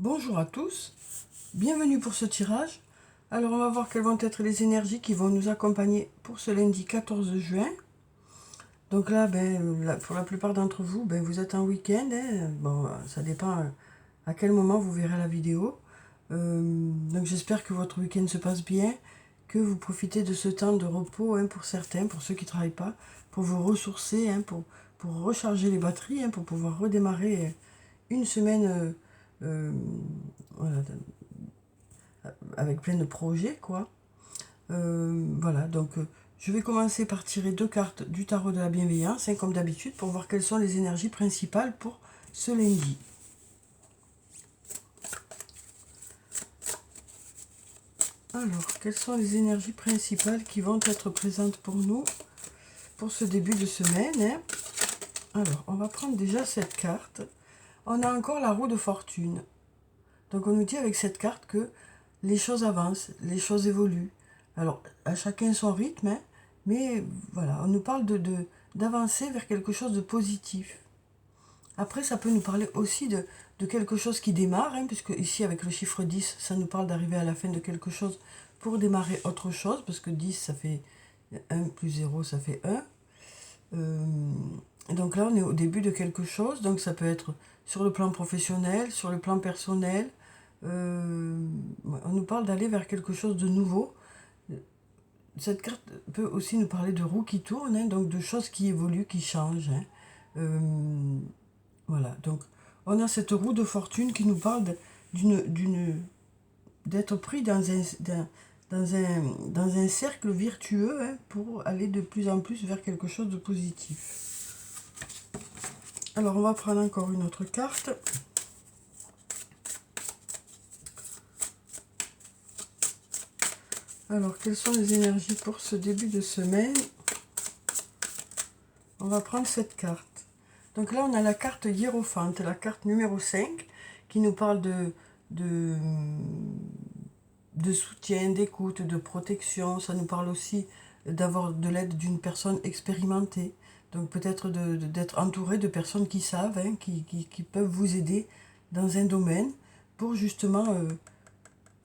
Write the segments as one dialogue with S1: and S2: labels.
S1: Bonjour à tous, bienvenue pour ce tirage. Alors on va voir quelles vont être les énergies qui vont nous accompagner pour ce lundi 14 juin. Donc là, pour la plupart d'entre vous, vous êtes en week-end. Bon, ça dépend à quel moment vous verrez la vidéo. Donc j'espère que votre week-end se passe bien, que vous profitez de ce temps de repos pour certains, pour ceux qui ne travaillent pas, pour vous ressourcer, pour recharger les batteries, pour pouvoir redémarrer une semaine voilà, avec plein de projets, quoi. Voilà, donc je vais commencer par tirer deux cartes du tarot de la bienveillance, comme d'habitude, pour voir quelles sont les énergies principales pour ce lundi. Alors, quelles sont les énergies principales qui vont être présentes pour nous pour ce début de semaine, Alors, on va prendre déjà cette carte. On a encore la roue de fortune. Donc, on nous dit avec cette carte que les choses avancent, les choses évoluent. Alors, à chacun son rythme, mais voilà, on nous parle d'avancer vers quelque chose de positif. Après, ça peut nous parler aussi de quelque chose qui démarre, puisque ici, avec le chiffre 10, ça nous parle d'arriver à la fin de quelque chose pour démarrer autre chose, parce que 10, ça fait 1 plus 0, ça fait 1. Donc là, on est au début de quelque chose, donc ça peut être sur le plan professionnel, sur le plan personnel. On nous parle d'aller vers quelque chose de nouveau. Cette carte peut aussi nous parler de roues qui tournent, donc de choses qui évoluent, qui changent. Voilà, donc on a cette roue de fortune qui nous parle d'être pris dans un cercle vertueux pour aller de plus en plus vers quelque chose de positif. Alors on va prendre encore une autre carte. Alors quelles sont les énergies pour ce début de semaine? On va prendre cette carte. Donc là on a la carte hiérophante, la carte numéro 5, qui nous parle de soutien, d'écoute, de protection. Ça nous parle aussi d'avoir de l'aide d'une personne expérimentée. Donc peut-être d'être entouré de personnes qui savent, qui peuvent vous aider dans un domaine pour justement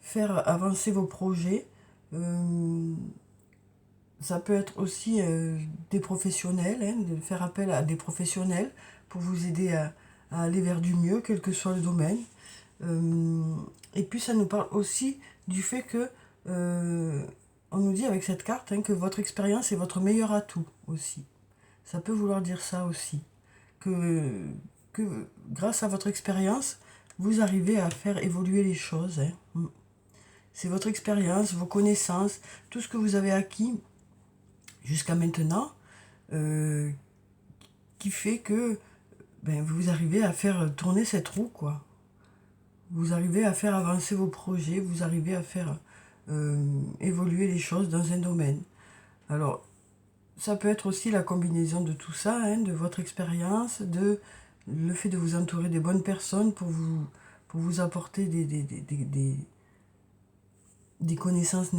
S1: faire avancer vos projets. Ça peut être aussi des professionnels, de faire appel à des professionnels pour vous aider à aller vers du mieux, quel que soit le domaine. Et puis ça nous parle aussi du fait que on nous dit avec cette carte que votre expérience est votre meilleur atout aussi. Ça peut vouloir dire ça aussi. Que grâce à votre expérience, vous arrivez à faire évoluer les choses. C'est votre expérience, vos connaissances, tout ce que vous avez acquis jusqu'à maintenant qui fait que vous arrivez à faire tourner cette roue, quoi. Vous arrivez à faire avancer vos projets, vous arrivez à faire évoluer les choses dans un domaine. Alors, ça peut être aussi la combinaison de tout ça, de votre expérience, de le fait de vous entourer des bonnes personnes pour vous apporter des connaissances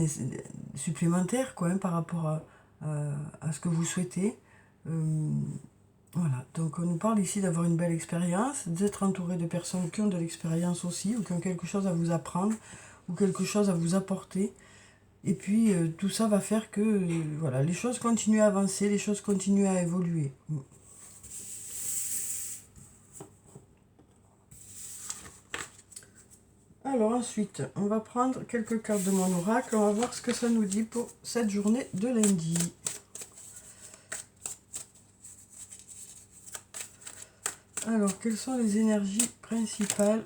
S1: supplémentaires, quoi, par rapport à ce que vous souhaitez. Voilà, donc on nous parle ici d'avoir une belle expérience, d'être entouré de personnes qui ont de l'expérience aussi, ou qui ont quelque chose à vous apprendre, ou quelque chose à vous apporter. Et puis tout ça va faire que voilà, les choses continuent à avancer, les choses continuent à évoluer. Alors ensuite, on va prendre quelques cartes de mon oracle, on va voir ce que ça nous dit pour cette journée de lundi. Alors, quelles sont les énergies principales?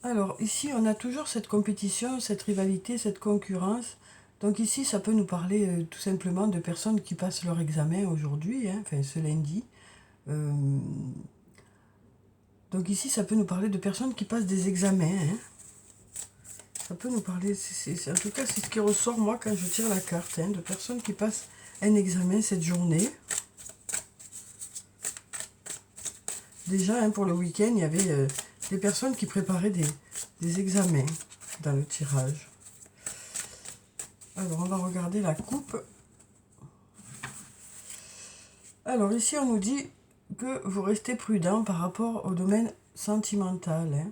S1: Alors, ici, on a toujours cette compétition, cette rivalité, cette concurrence. Donc ici, ça peut nous parler tout simplement de personnes qui passent leur examen aujourd'hui, enfin ce lundi. Donc ici, ça peut nous parler de personnes qui passent des examens. Ça peut nous parler, en tout cas, c'est ce qui ressort, moi, quand je tire la carte, de personnes qui passent un examen cette journée. Déjà, pour le week-end, il y avait des personnes qui préparaient des examens dans le tirage. Alors, on va regarder la coupe. Alors, ici, on nous dit que vous restez prudent par rapport au domaine sentimental. Hein.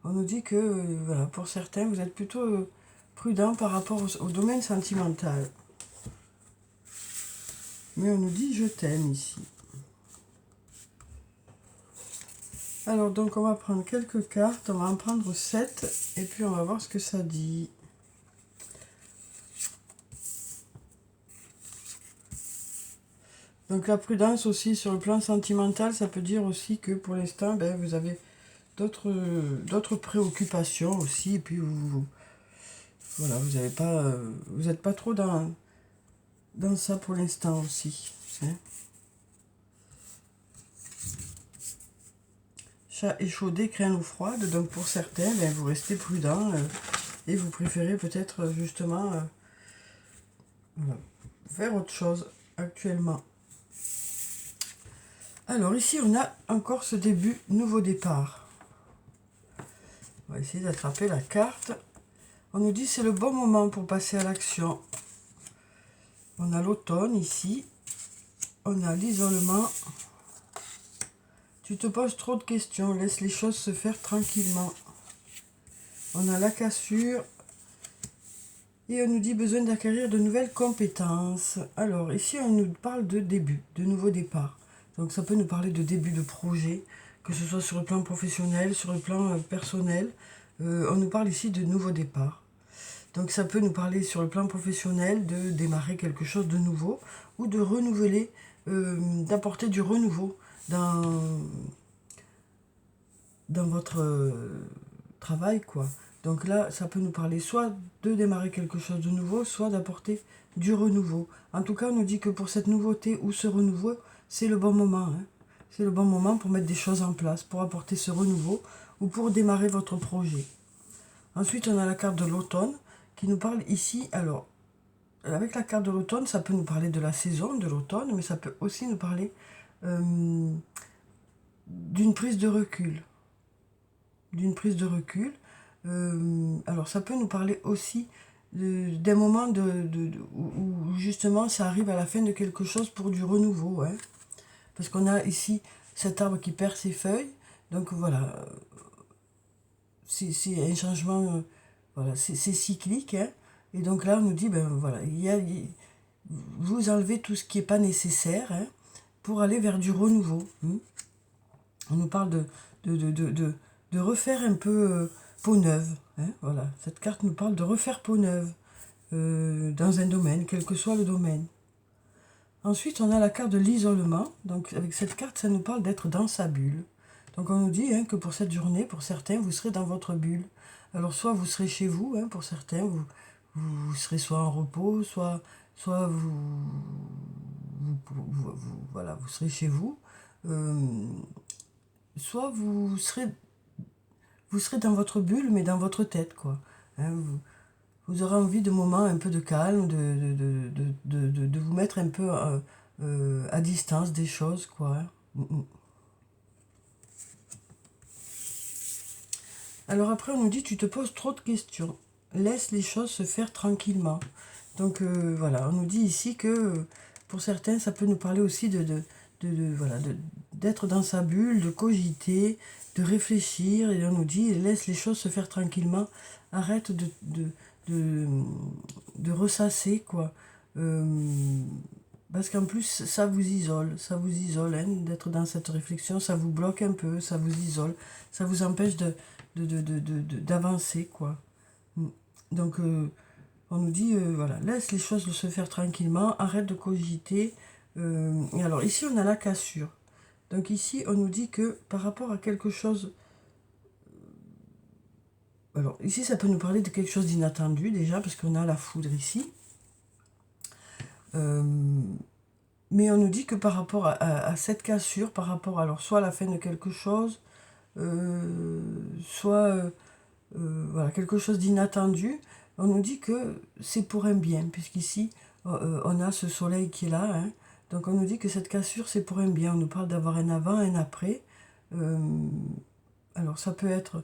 S1: On nous dit que, voilà, pour certains, vous êtes plutôt prudent par rapport au domaine sentimental. Mais on nous dit je t'aime ici. Alors donc on va prendre quelques cartes, on va en prendre 7 et puis on va voir ce que ça dit. Donc la prudence aussi sur le plan sentimental, ça peut dire aussi que pour l'instant, ben, vous avez d'autres préoccupations aussi, et puis voilà, vous n'êtes pas trop dans ça pour l'instant aussi. Hein. Chat échaudé craint l'eau froide, donc pour certains, ben, vous restez prudent et vous préférez peut-être justement voilà, faire autre chose actuellement. Alors ici, on a encore ce début, nouveau départ. On va essayer d'attraper la carte. On nous dit c'est le bon moment pour passer à l'action. On a l'automne ici. On a l'isolement. Tu te poses trop de questions, laisse les choses se faire tranquillement. On a la cassure. Et on nous dit besoin d'acquérir de nouvelles compétences. Alors ici, on nous parle de début, de nouveau départ. Donc ça peut nous parler de début de projet, que ce soit sur le plan professionnel, sur le plan personnel. On nous parle ici de nouveau départ. Donc ça peut nous parler sur le plan professionnel de démarrer quelque chose de nouveau ou de renouveler, d'apporter du renouveau dans votre travail, quoi. Donc là, ça peut nous parler soit de démarrer quelque chose de nouveau, soit d'apporter du renouveau. En tout cas, on nous dit que pour cette nouveauté ou ce renouveau, c'est le bon moment. Hein. C'est le bon moment pour mettre des choses en place, pour apporter ce renouveau ou pour démarrer votre projet. Ensuite, on a la carte de l'automne qui nous parle ici. Alors, avec la carte de l'automne, ça peut nous parler de la saison de l'automne, mais ça peut aussi nous parler d'une prise de recul. D'une prise de recul. Alors, ça peut nous parler aussi d'un moment où justement ça arrive à la fin de quelque chose pour du renouveau. Hein. Parce qu'on a ici cet arbre qui perd ses feuilles. Donc voilà, c'est un changement, voilà, c'est cyclique. Hein. Et donc là, on nous dit, ben voilà, vous enlevez tout ce qui n'est pas nécessaire hein, pour aller vers du renouveau. Hein. On nous parle de refaire un peu peau neuve. Hein, voilà, cette carte nous parle de refaire peau neuve dans un domaine, quel que soit le domaine. Ensuite, on a la carte de l'isolement. Donc, avec cette carte, ça nous parle d'être dans sa bulle. Donc, on nous dit hein, que pour cette journée, pour certains, vous serez dans votre bulle. Alors, soit vous serez chez vous, hein, pour certains, vous serez soit en repos, soit voilà, vous serez chez vous. Soit vous serez dans votre bulle, mais dans votre tête, quoi. Hein, vous aurez envie de moments un peu de calme, de vous mettre un peu à distance des choses, quoi. Alors après, on nous dit, tu te poses trop de questions. Laisse les choses se faire tranquillement. Donc voilà, on nous dit ici que pour certains, ça peut nous parler aussi d'être dans sa bulle, de cogiter, de réfléchir. Et on nous dit, laisse les choses se faire tranquillement. Arrête de ressasser, quoi. Parce qu'en plus, ça vous isole hein, d'être dans cette réflexion, ça vous bloque un peu, ça vous isole, ça vous empêche d'avancer, quoi. Donc, on nous dit, voilà, laisse les choses se faire tranquillement, arrête de cogiter. Et alors, ici, on a la cassure. Donc ici, on nous dit que par rapport à quelque chose... Alors, ici, ça peut nous parler de quelque chose d'inattendu, déjà, parce qu'on a la foudre ici. Mais on nous dit que par rapport à cette cassure, par rapport alors soit à la fin de quelque chose, soit voilà, quelque chose d'inattendu, on nous dit que c'est pour un bien, puisqu'ici on a ce soleil qui est là, hein. Donc on nous dit que cette cassure c'est pour un bien, on nous parle d'avoir un avant, un après. Alors ça peut être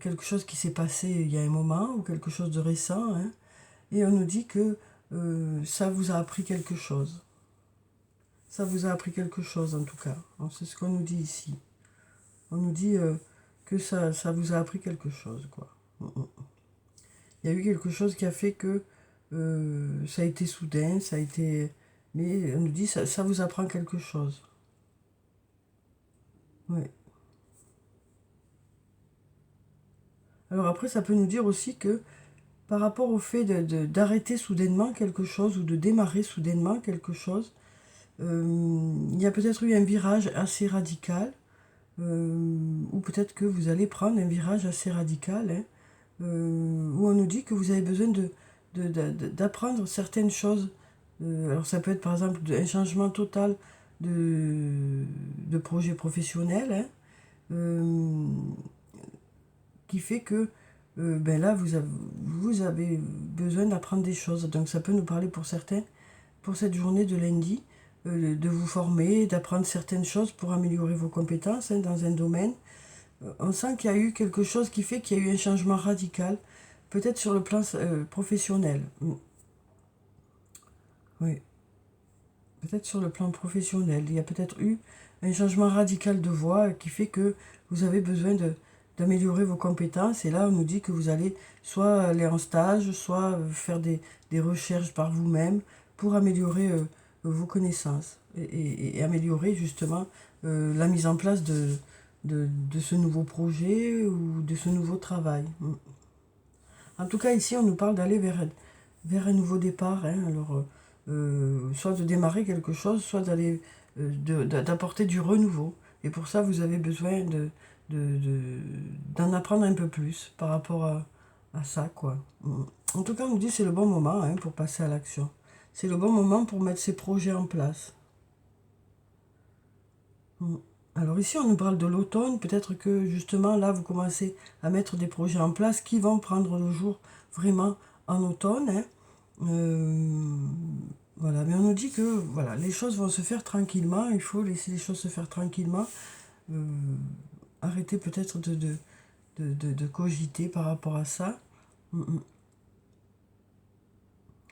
S1: quelque chose qui s'est passé il y a un moment, ou quelque chose de récent, hein. Et on nous dit que ça vous a appris quelque chose. Ça vous a appris quelque chose en tout cas. C'est ce qu'on nous dit ici. On nous dit que ça vous a appris quelque chose, quoi. Il y a eu quelque chose qui a fait que ça a été soudain, ça a été... Mais on nous dit, ça vous apprend quelque chose. Ouais. Alors après, ça peut nous dire aussi que par rapport au fait d'arrêter soudainement quelque chose ou de démarrer soudainement quelque chose, il y a peut-être eu un virage assez radical, ou peut-être que vous allez prendre un virage assez radical, hein, où on nous dit que vous avez besoin d'apprendre certaines choses. Alors ça peut être par exemple un changement total de projet professionnel, hein, euh, qui fait que ben là, vous avez besoin d'apprendre des choses. Donc ça peut nous parler pour certains, pour cette journée de lundi, de vous former, d'apprendre certaines choses pour améliorer vos compétences, hein, dans un domaine. On sent qu'il y a eu quelque chose qui fait qu'il y a eu un changement radical, peut-être sur le plan professionnel. Oui, peut-être sur le plan professionnel. Il y a peut-être eu un changement radical de voie qui fait que vous avez besoin d'améliorer vos compétences. Et là, on nous dit que vous allez soit aller en stage, soit faire des recherches par vous-même pour améliorer vos connaissances et améliorer justement la mise en place de ce nouveau projet ou de ce nouveau travail. En tout cas, ici, on nous parle d'aller vers un nouveau départ. Hein. Alors, soit de démarrer quelque chose, soit d'aller d'apporter du renouveau. Et pour ça, vous avez besoin d'en apprendre un peu plus par rapport à ça, quoi. En tout cas, on nous dit que c'est le bon moment, hein, pour passer à l'action. C'est le bon moment pour mettre ses projets en place. Alors ici, on nous parle de l'automne. Peut-être que justement, là, vous commencez à mettre des projets en place qui vont prendre le jour vraiment en automne, hein. Euh, voilà, mais on nous dit que voilà, les choses vont se faire tranquillement. Il faut laisser les choses se faire tranquillement. Euh, Arrêter peut-être de cogiter par rapport à ça. Mm, mm.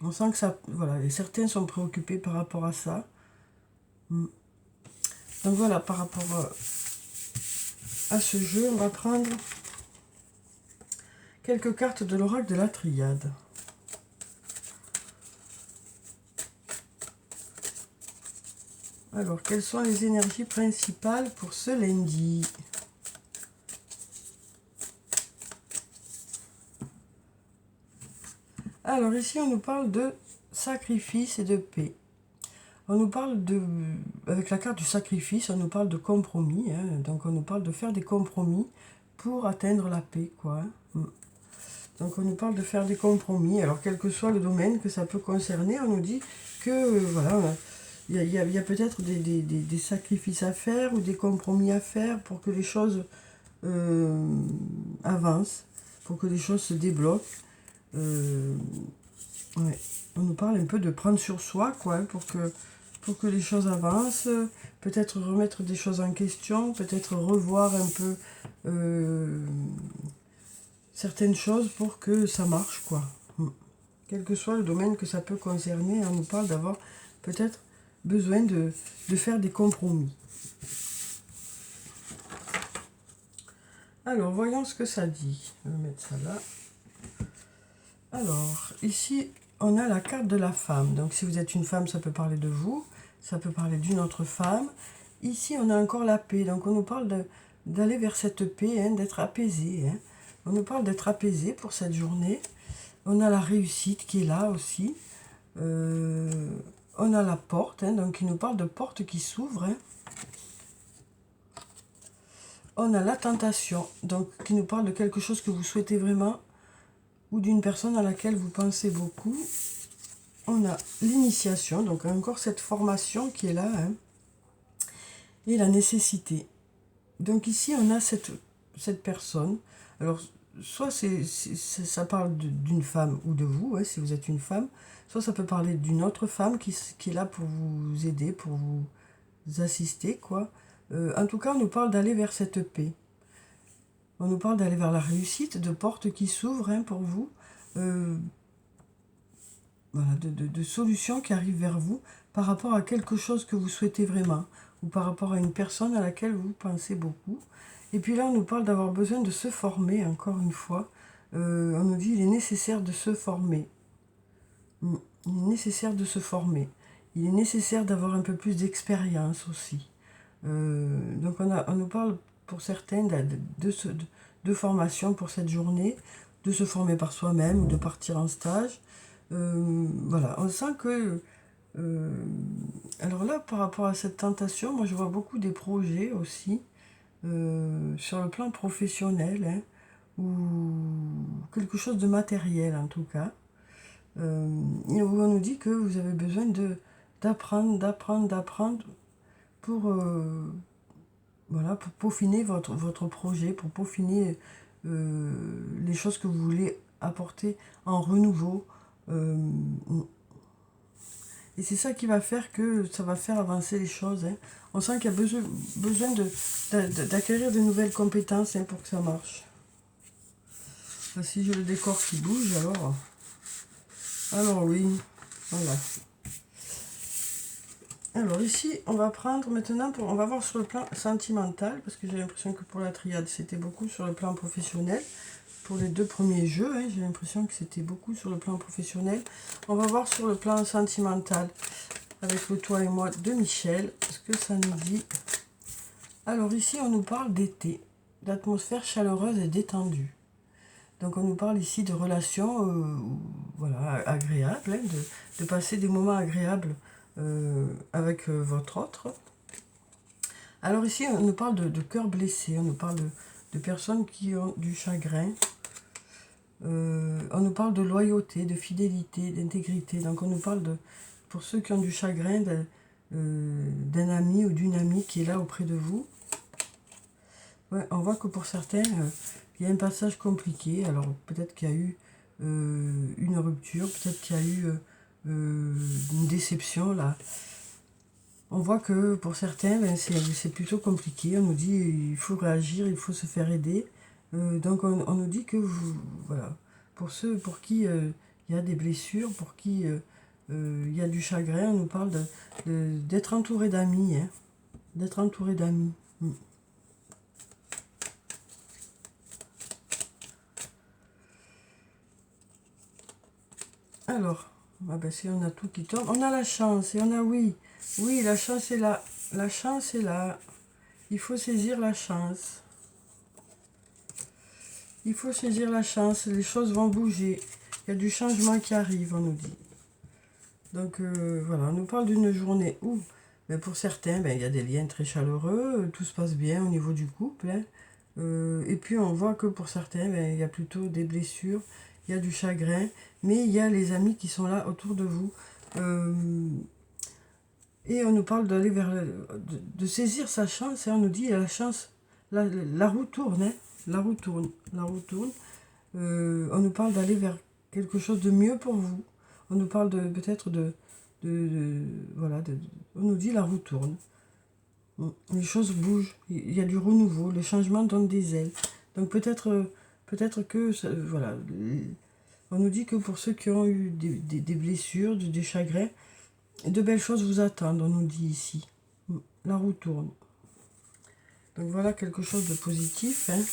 S1: On sent que ça, voilà, et certains sont préoccupés par rapport à ça. Mm. Donc voilà, par rapport à ce jeu, on va prendre quelques cartes de l'oracle de la Triade. Alors, quelles sont les énergies principales pour ce lundi? Alors ici, on nous parle de sacrifice et de paix. On nous parle avec la carte du sacrifice, on nous parle de compromis, hein. Donc on nous parle de faire des compromis pour atteindre la paix, quoi, hein. Donc on nous parle de faire des compromis. Alors quel que soit le domaine que ça peut concerner, on nous dit que voilà, il y a peut-être des sacrifices à faire ou des compromis à faire pour que les choses avancent, pour que les choses se débloquent. Ouais. On nous parle un peu de prendre sur soi, quoi, hein, pour que les choses avancent, peut-être remettre des choses en question, peut-être revoir un peu certaines choses pour que ça marche, quoi. Quel que soit le domaine que ça peut concerner, on nous parle d'avoir peut-être besoin de faire des compromis. Alors, voyons ce que ça dit. Je vais mettre ça là. Alors, ici, on a la carte de la femme. Donc, si vous êtes une femme, ça peut parler de vous. Ça peut parler d'une autre femme. Ici, on a encore la paix. Donc, on nous parle d'aller vers cette paix, hein, d'être apaisé, hein. On nous parle d'être apaisé pour cette journée. On a la réussite qui est là aussi. On a la porte, hein, donc il nous parle de porte qui s'ouvre, hein. On a la tentation, donc qui nous parle de quelque chose que vous souhaitez vraiment ou d'une personne à laquelle vous pensez beaucoup. On a l'initiation, donc encore cette formation qui est là, hein, et la nécessité. Donc ici, on a cette personne. Alors, soit ça parle d'une femme ou de vous, hein, si vous êtes une femme, soit ça peut parler d'une autre femme qui est là pour vous aider, pour vous assister, quoi. En tout cas, on nous parle d'aller vers cette paix. On nous parle d'aller vers la réussite, de portes qui s'ouvrent, hein, pour vous. Voilà, de solutions qui arrivent vers vous par rapport à quelque chose que vous souhaitez vraiment ou par rapport à une personne à laquelle vous pensez beaucoup. Et puis là, on nous parle d'avoir besoin de se former, encore une fois. On nous dit qu'il est nécessaire de se former. Il est nécessaire de se former. Il est nécessaire d'avoir un peu plus d'expérience aussi. Donc on nous parle pour certaines de formation pour cette journée, de se former par soi-même ou de partir en stage. Voilà, on sent que... alors là, par rapport à cette tentation, moi je vois beaucoup des projets aussi, sur le plan professionnel, hein, ou quelque chose de matériel en tout cas. Et où on nous dit que vous avez besoin d'apprendre pour, voilà, pour peaufiner votre projet, pour peaufiner les choses que vous voulez apporter en renouveau. Et c'est ça qui va faire que ça va faire avancer les choses. Hein. On sent qu'il y a besoin d'acquérir de nouvelles compétences, hein, pour que ça marche. Là, si j'ai le décor qui bouge, alors oui, voilà. Alors ici, on va prendre maintenant, on va voir sur le plan sentimental, parce que j'ai l'impression que pour la triade, c'était beaucoup sur le plan professionnel. Pour les 2 premiers jeux, hein, j'ai l'impression que c'était beaucoup sur le plan professionnel. On va voir sur le plan sentimental, avec le toi et moi de Michel, ce que ça nous dit. Alors ici, on nous parle d'été, d'atmosphère chaleureuse et détendue. Donc on nous parle ici de relations voilà, agréables, hein, de passer des moments agréables avec votre autre. Alors ici, on nous parle de cœur blessé, on nous parle de personnes qui ont du chagrin. On nous parle de loyauté, de fidélité, d'intégrité. Donc on nous parle pour ceux qui ont du chagrin, d'un ami ou d'une amie qui est là auprès de vous. Ouais, on voit que pour certains, il y a un passage compliqué. Alors peut-être qu'il y a eu une rupture, peut-être qu'il y a eu une déception là. On voit que pour certains, ben, c'est plutôt compliqué. On nous dit il faut réagir, il faut se faire aider. Donc on nous dit que voilà, pour ceux pour qui il y a des blessures, pour qui il y a du chagrin, on nous parle d'être entouré d'amis, hein, d'être entouré d'amis. Alors, ah ben, si on a tout qui tombe, on a la chance et on a oui, la chance est là, la chance est là. Il faut saisir la chance. Il faut saisir la chance, les choses vont bouger. Il y a du changement qui arrive, on nous dit. Donc voilà, on nous parle d'une journée où, ben, pour certains, ben, il y a des liens très chaleureux, tout se passe bien au niveau du couple. Hein. Et puis on voit que pour certains, ben, il y a plutôt des blessures, il y a du chagrin, mais il y a les amis qui sont là autour de vous. Et on nous parle d'aller de saisir sa chance, et on nous dit, il y a la chance, la roue tourne, hein. La roue tourne, la roue tourne. On nous parle d'aller vers quelque chose de mieux pour vous. On nous parle peut-être voilà, on nous dit la roue tourne. Les choses bougent, il y a du renouveau, les changements donnent des ailes. Donc peut-être que, voilà, on nous dit que pour ceux qui ont eu des blessures, des chagrins, de belles choses vous attendent, on nous dit ici. La roue tourne. Donc voilà quelque chose de positif, hein.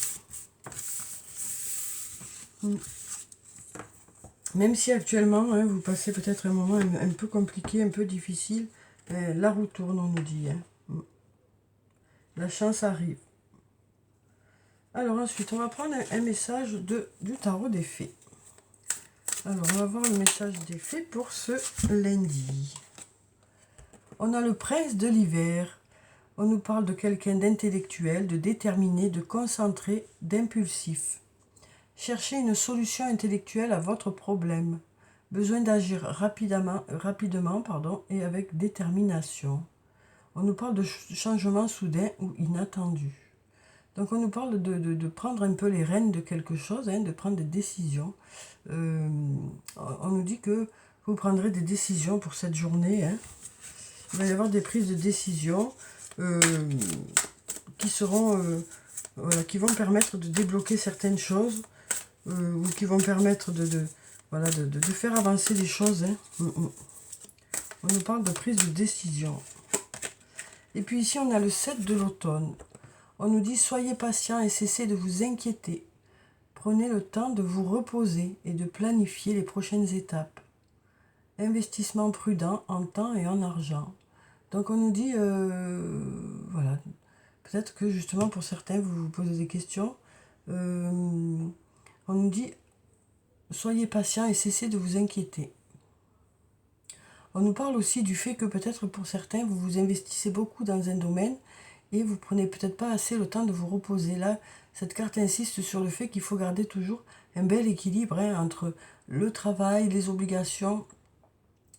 S1: Même si actuellement, hein, vous passez peut-être un moment un peu compliqué, un peu difficile, la roue tourne, on nous dit. Hein. La chance arrive. Alors ensuite, on va prendre un message du tarot des fées. Alors, on va voir le message des fées pour ce lundi. On a le prince de l'hiver. On nous parle de quelqu'un d'intellectuel, de déterminé, de concentré, d'impulsif. Cherchez une solution intellectuelle à votre problème. Besoin d'agir rapidement, et avec détermination. On nous parle de changement soudain ou inattendu. Donc on nous parle de prendre un peu les rênes de quelque chose, hein, de prendre des décisions. On nous dit que vous prendrez des décisions pour cette journée. Hein. Il va y avoir des prises de décision qui seront, voilà, qui vont permettre de débloquer certaines choses. Ou qui vont permettre de faire avancer les choses. Hein. On nous parle de prise de décision. Et puis ici, on a le 7 de l'automne. On nous dit, soyez patient et cessez de vous inquiéter. Prenez le temps de vous reposer et de planifier les prochaines étapes. Investissement prudent en temps et en argent. Donc on nous dit, voilà, peut-être que justement pour certains, vous vous posez des questions. On nous dit, soyez patient et cessez de vous inquiéter. On nous parle aussi du fait que peut-être pour certains, vous vous investissez beaucoup dans un domaine et vous prenez peut-être pas assez le temps de vous reposer. Là, cette carte insiste sur le fait qu'il faut garder toujours un bel équilibre entre le travail, les obligations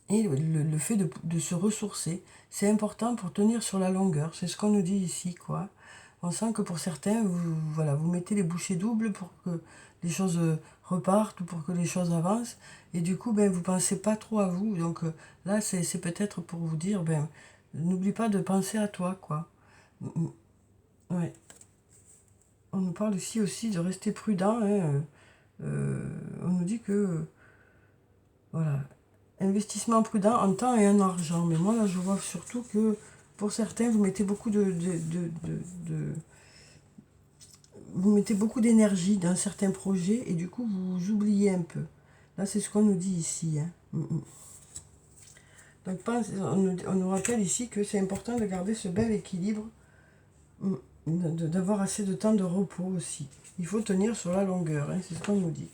S1: et le fait de se ressourcer. C'est important pour tenir sur la longueur. C'est ce qu'on nous dit ici, quoi. On sent que pour certains, voilà, vous mettez les bouchées doubles pour que les choses repartent ou pour que les choses avancent. Et du coup, ben, vous ne pensez pas trop à vous. Donc là, c'est peut-être pour vous dire, ben, n'oublie pas de penser à toi, quoi. Ouais. On nous parle ici aussi de rester prudent. On nous dit que, voilà, investissement prudent en temps et en argent. Mais moi, là, je vois surtout que pour certains, vous mettez beaucoup vous mettez beaucoup d'énergie dans certains projets et du coup, vous oubliez un peu. Là, c'est ce qu'on nous dit ici. Donc, on nous rappelle ici que c'est important de garder ce bel équilibre, d'avoir assez de temps de repos aussi. Il faut tenir sur la longueur, c'est ce qu'on nous dit.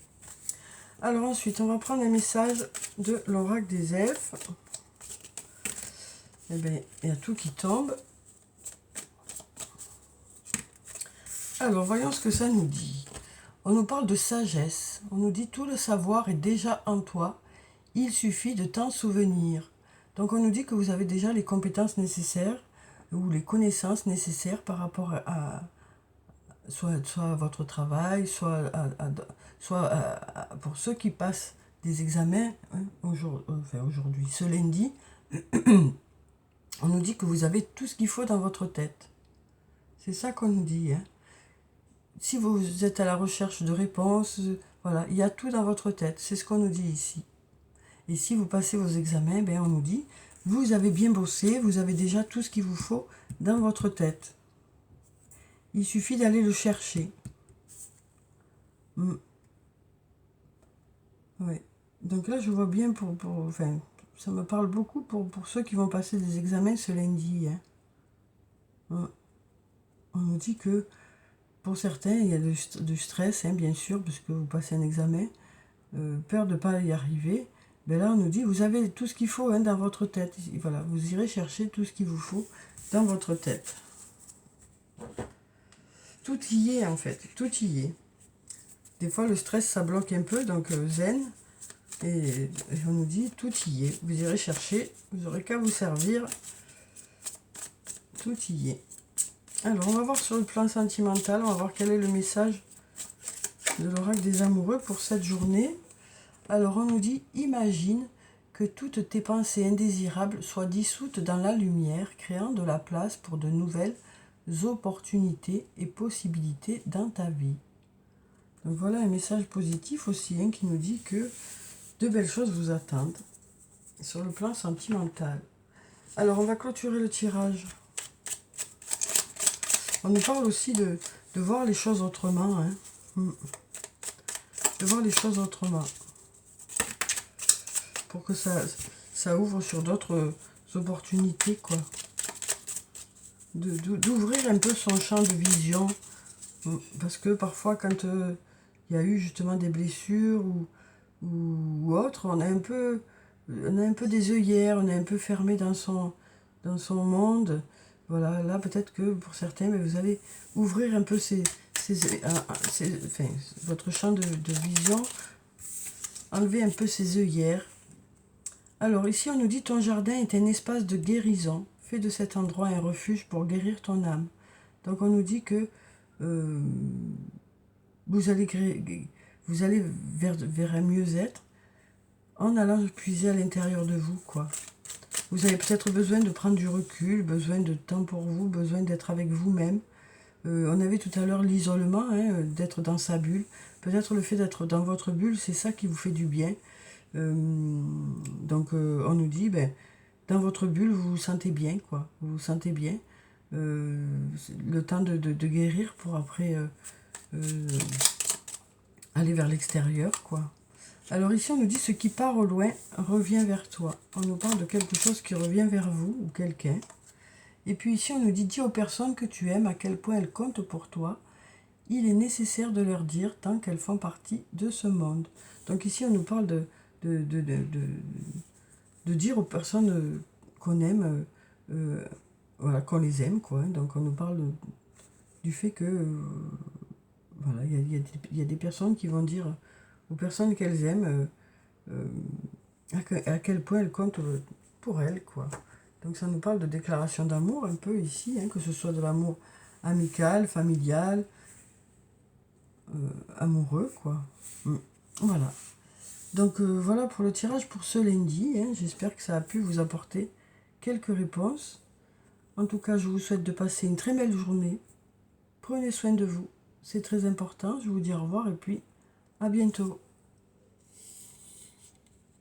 S1: Alors ensuite, on va prendre un message de l'oracle des elfes. Eh bien, il y a tout qui tombe. Alors, voyons ce que ça nous dit. On nous parle de sagesse. On nous dit tout le savoir est déjà en toi. Il suffit de t'en souvenir. Donc, on nous dit que vous avez déjà les compétences nécessaires ou les connaissances nécessaires par rapport à soit à votre travail, soit pour ceux qui passent des examens aujourd'hui, ce lundi. On nous dit que vous avez tout ce qu'il faut dans votre tête. C'est ça qu'on nous dit. Si vous êtes à la recherche de réponses, voilà, il y a tout dans votre tête. C'est ce qu'on nous dit ici. Et si vous passez vos examens, on nous dit, vous avez bien bossé, vous avez déjà tout ce qu'il vous faut dans votre tête. Il suffit d'aller le chercher. Ouais. Donc là, je vois bien enfin, ça me parle beaucoup pour ceux qui vont passer des examens ce lundi. On nous dit que pour certains, il y a du stress, bien sûr, parce que vous passez un examen, peur de ne pas y arriver. Là, on nous dit, vous avez tout ce qu'il faut dans votre tête. Voilà, vous irez chercher tout ce qu'il vous faut dans votre tête. Tout y est, en fait. Tout y est. Des fois, le stress, ça bloque un peu, donc zen. Et on nous dit, tout y est. Vous irez chercher, vous n'aurez qu'à vous servir. Tout y est. Alors, on va voir sur le plan sentimental, on va voir quel est le message de l'oracle des amoureux pour cette journée. Alors, on nous dit, imagine que toutes tes pensées indésirables soient dissoutes dans la lumière, créant de la place pour de nouvelles opportunités et possibilités dans ta vie. Donc voilà un message positif aussi qui nous dit que de belles choses vous attendent sur le plan sentimental. Alors, on va clôturer le tirage. On nous parle aussi de voir les choses autrement. De voir les choses autrement. Pour que ça ouvre sur d'autres opportunités, quoi. D'ouvrir un peu son champ de vision. Parce que parfois, quand il y a eu justement des blessures ou autre, on a un peu des œillères, on est un peu fermé dans son monde. Voilà, là peut-être que pour certains, mais vous allez ouvrir un peu votre champ de vision, enlever un peu ces œillères. Alors ici on nous dit ton jardin est un espace de guérison, fais de cet endroit un refuge pour guérir ton âme. Donc on nous dit que vous allez vers un mieux-être en allant puiser à l'intérieur de vous, quoi. Vous avez peut-être besoin de prendre du recul, besoin de temps pour vous, besoin d'être avec vous-même. On avait tout à l'heure l'isolement, d'être dans sa bulle. Peut-être le fait d'être dans votre bulle, c'est ça qui vous fait du bien. Donc on nous dit, dans votre bulle, vous vous sentez bien, quoi. Vous vous sentez bien. le temps de guérir pour après aller vers l'extérieur, quoi. Alors ici, on nous dit ce qui part au loin revient vers toi. On nous parle de quelque chose qui revient vers vous ou quelqu'un. Et puis ici, on nous dit dis aux personnes que tu aimes à quel point elles comptent pour toi. Il est nécessaire de leur dire tant qu'elles font partie de ce monde. Donc ici, on nous parle de dire aux personnes qu'on aime, voilà, qu'on les aime, quoi. Donc on nous parle du fait que, voilà, il y a des personnes qui vont dire aux personnes qu'elles aiment à quel point elles comptent pour elles, quoi. Donc ça nous parle de déclaration d'amour un peu ici, hein, que ce soit de l'amour amical, familial, amoureux, quoi. Voilà. Donc voilà pour le tirage pour ce lundi, hein. J'espère que ça a pu vous apporter quelques réponses. En tout cas, je vous souhaite de passer une très belle journée. Prenez soin de vous, c'est très important. Je vous dis au revoir et puis à bientôt.